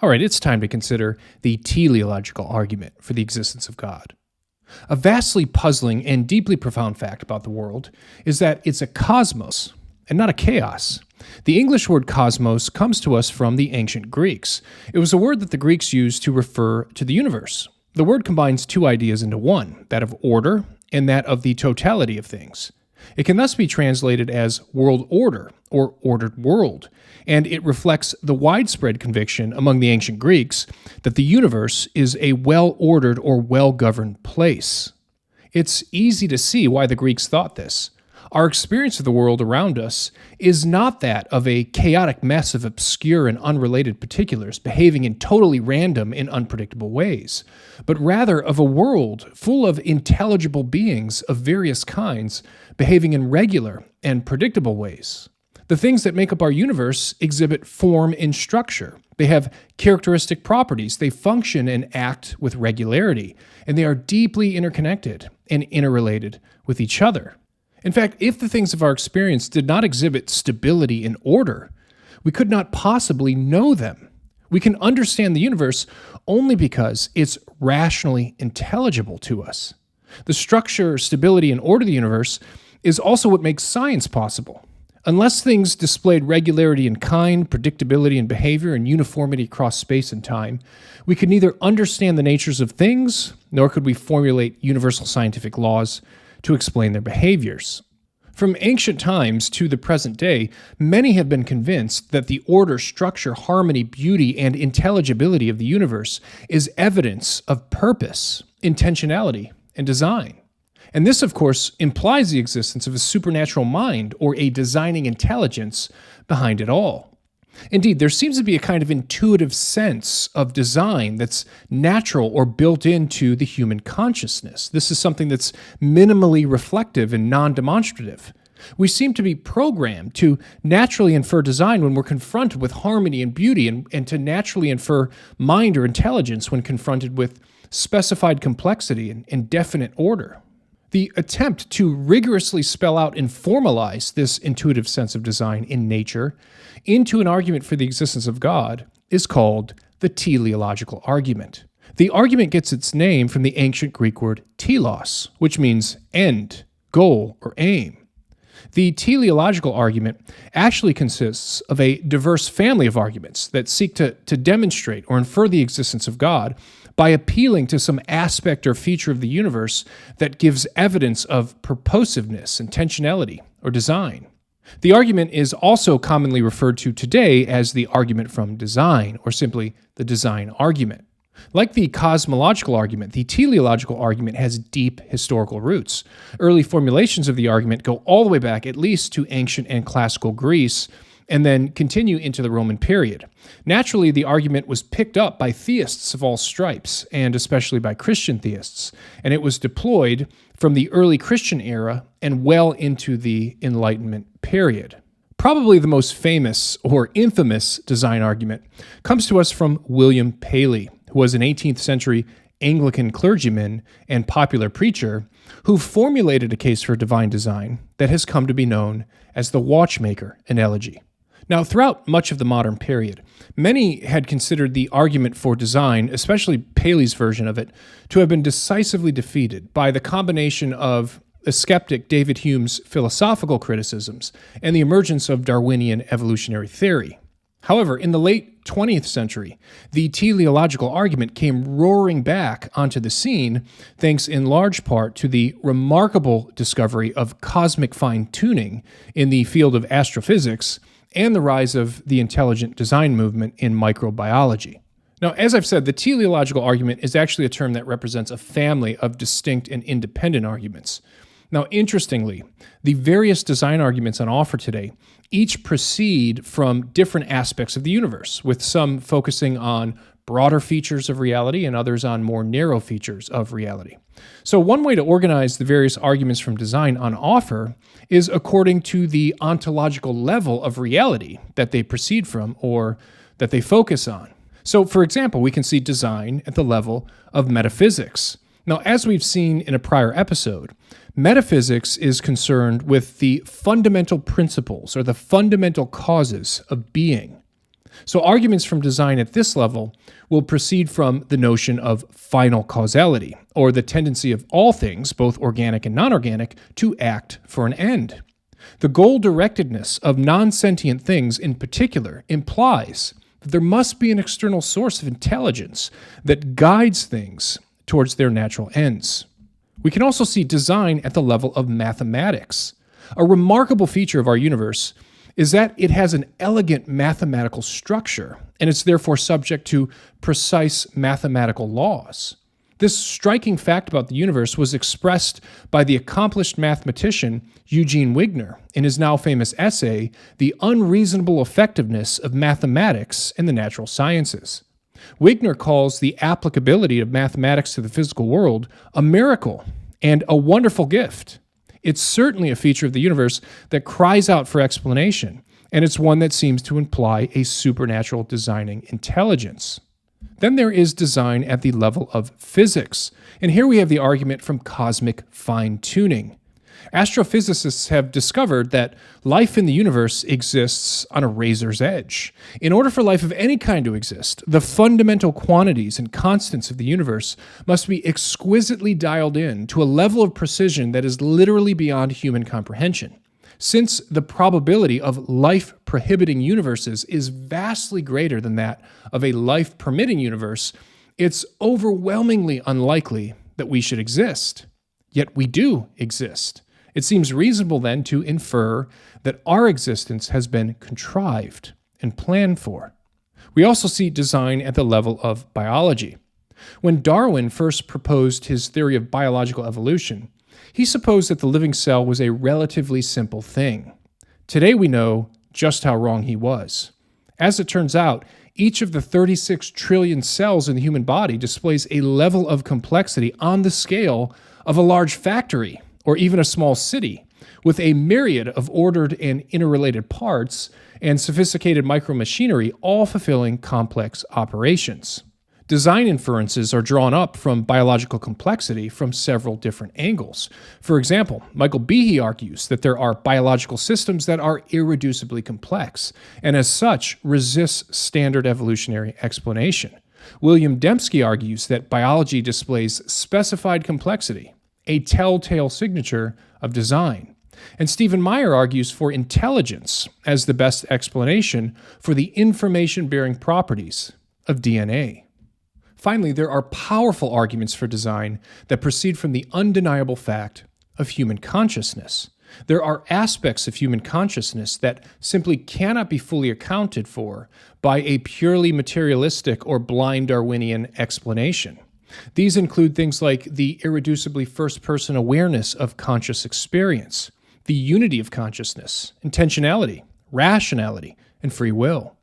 All right, it's time to consider the teleological argument for the existence of God. A vastly puzzling and deeply profound fact about the world is that it's a cosmos and not a chaos. The English word cosmos comes to us from the ancient Greeks. It was a word that the Greeks used to refer to the universe. The word combines two ideas into one, that of order and that of the totality of things. It can thus be translated as world order or ordered world, and it reflects the widespread conviction among the ancient Greeks that the universe is a well-ordered or well-governed place. It's easy to see why the Greeks thought this. Our experience of the world around us is not that of a chaotic mess of obscure and unrelated particulars behaving in totally random and unpredictable ways, but rather of a world full of intelligible beings of various kinds behaving in regular and predictable ways. The things that make up our universe exhibit form and structure. They have characteristic properties. They function and act with regularity, and they are deeply interconnected and interrelated with each other. In fact, if the things of our experience did not exhibit stability and order, we could not possibly know them. We can understand the universe only because it's rationally intelligible to us. The structure, stability, and order of the universe is also what makes science possible. Unless things displayed regularity in kind, predictability in behavior, and uniformity across space and time, we could neither understand the natures of things, nor could we formulate universal scientific laws to explain their behaviors. From ancient times to the present day, many have been convinced that the order, structure, harmony, beauty, and intelligibility of the universe is evidence of purpose, intentionality, and design. And this, of course, implies the existence of a supernatural mind or a designing intelligence behind it all. Indeed, there seems to be a kind of intuitive sense of design that's natural or built into the human consciousness. This is something that's minimally reflective and non-demonstrative. We seem to be programmed to naturally infer design when we're confronted with harmony and beauty, and to naturally infer mind or intelligence when confronted with specified complexity and definite order. The attempt to rigorously spell out and formalize this intuitive sense of design in nature into an argument for the existence of God is called the teleological argument. The argument gets its name from the ancient Greek word telos, which means end, goal, or aim. The teleological argument actually consists of a diverse family of arguments that seek to demonstrate or infer the existence of God by appealing to some aspect or feature of the universe that gives evidence of purposiveness, intentionality, or design. The argument is also commonly referred to today as the argument from design, or simply the design argument. Like the cosmological argument, the teleological argument has deep historical roots. Early formulations of the argument go all the way back at least to ancient and classical Greece, and then continue into the Roman period. Naturally, the argument was picked up by theists of all stripes, and especially by Christian theists, and it was deployed from the early Christian era and well into the Enlightenment period. Probably the most famous or infamous design argument comes to us from William Paley, who was an 18th century Anglican clergyman and popular preacher who formulated a case for divine design that has come to be known as the watchmaker analogy. Now, throughout much of the modern period, many had considered the argument for design, especially Paley's version of it, to have been decisively defeated by the combination of the skeptic David Hume's philosophical criticisms and the emergence of Darwinian evolutionary theory. However, in the late 20th century, the teleological argument came roaring back onto the scene thanks in large part to the remarkable discovery of cosmic fine-tuning in the field of astrophysics and the rise of the intelligent design movement in microbiology. Now, as I've said, the teleological argument is actually a term that represents a family of distinct and independent arguments. Now, interestingly, the various design arguments on offer today each proceed from different aspects of the universe, with some focusing on broader features of reality and others on more narrow features of reality. So one way to organize the various arguments from design on offer is according to the ontological level of reality that they proceed from or that they focus on. So, for example, we can see design at the level of metaphysics. Now, as we've seen in a prior episode, metaphysics is concerned with the fundamental principles or the fundamental causes of being. So arguments from design at this level will proceed from the notion of final causality, or the tendency of all things, both organic and non-organic, to act for an end. The goal-directedness of non-sentient things in particular implies that there must be an external source of intelligence that guides things towards their natural ends. We can also see design at the level of mathematics. A remarkable feature of our universe is that it has an elegant mathematical structure, and it's therefore subject to precise mathematical laws. This striking fact about the universe was expressed by the accomplished mathematician Eugene Wigner in his now famous essay, The Unreasonable Effectiveness of Mathematics in the Natural Sciences. Wigner calls the applicability of mathematics to the physical world a miracle and a wonderful gift. It's certainly a feature of the universe that cries out for explanation, and it's one that seems to imply a supernatural designing intelligence. Then there is design at the level of physics, and here we have the argument from cosmic fine-tuning. Astrophysicists have discovered that life in the universe exists on a razor's edge. In order for life of any kind to exist, the fundamental quantities and constants of the universe must be exquisitely dialed in to a level of precision that is literally beyond human comprehension. Since the probability of life-prohibiting universes is vastly greater than that of a life-permitting universe, it's overwhelmingly unlikely that we should exist. Yet we do exist. It seems reasonable then to infer that our existence has been contrived and planned for. We also see design at the level of biology. When Darwin first proposed his theory of biological evolution, he supposed that the living cell was a relatively simple thing. Today we know just how wrong he was. As it turns out, each of the 36 trillion cells in the human body displays a level of complexity on the scale of a large factory or even a small city, with a myriad of ordered and interrelated parts and sophisticated micromachinery all fulfilling complex operations. Design inferences are drawn up from biological complexity from several different angles. For example, Michael Behe argues that there are biological systems that are irreducibly complex, and as such resist standard evolutionary explanation. William Dembski argues that biology displays specified complexity, a telltale signature of design. And Stephen Meyer argues for intelligence as the best explanation for the information-bearing properties of DNA. Finally, there are powerful arguments for design that proceed from the undeniable fact of human consciousness. There are aspects of human consciousness that simply cannot be fully accounted for by a purely materialistic or blind Darwinian explanation. These include things like the irreducibly first-person awareness of conscious experience, the unity of consciousness, intentionality, rationality, and free will.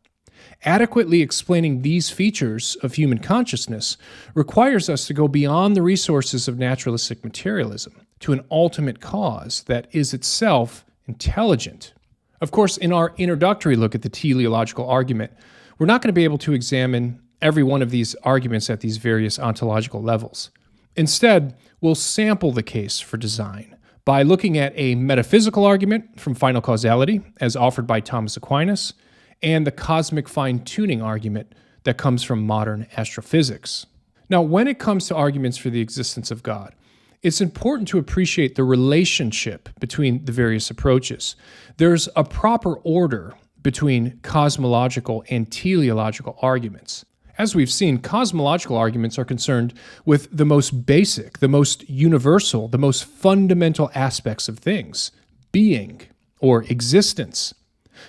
Adequately explaining these features of human consciousness requires us to go beyond the resources of naturalistic materialism to an ultimate cause that is itself intelligent. Of course, in our introductory look at the teleological argument, we're not going to be able to examine every one of these arguments at these various ontological levels. Instead, we'll sample the case for design by looking at a metaphysical argument from final causality, as offered by Thomas Aquinas, and the cosmic fine-tuning argument that comes from modern astrophysics. Now, when it comes to arguments for the existence of God, it's important to appreciate the relationship between the various approaches. There's a proper order between cosmological and teleological arguments. As we've seen, cosmological arguments are concerned with the most basic, the most universal, the most fundamental aspects of things, being or existence.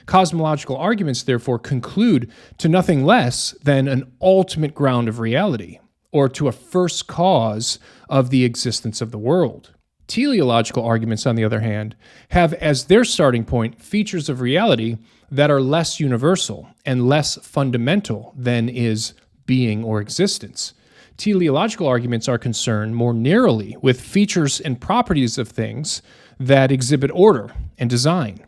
Cosmological arguments, therefore, conclude to nothing less than an ultimate ground of reality, or to a first cause of the existence of the world. Teleological arguments, on the other hand, have as their starting point features of reality that are less universal and less fundamental than is being or existence. Teleological arguments are concerned more narrowly with features and properties of things that exhibit order and design.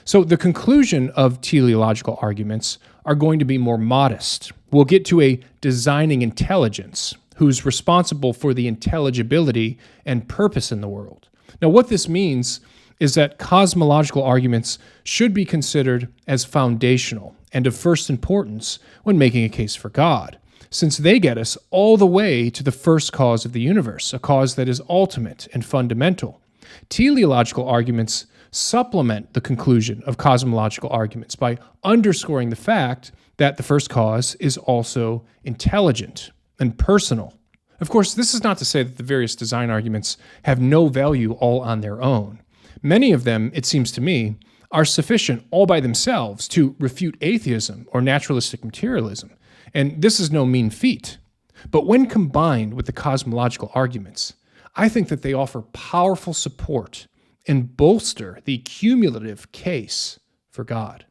So the conclusion of teleological arguments are going to be more modest. We'll get to a designing intelligence who's responsible for the intelligibility and purpose in the world. Now, what this means is that cosmological arguments should be considered as foundational and of first importance when making a case for God, since they get us all the way to the first cause of the universe, a cause that is ultimate and fundamental. Teleological arguments supplement the conclusion of cosmological arguments by underscoring the fact that the first cause is also intelligent and personal. Of course, this is not to say that the various design arguments have no value all on their own. Many of them, it seems to me, are sufficient all by themselves to refute atheism or naturalistic materialism, and this is no mean feat. But when combined with the cosmological arguments, I think that they offer powerful support and bolster the cumulative case for God.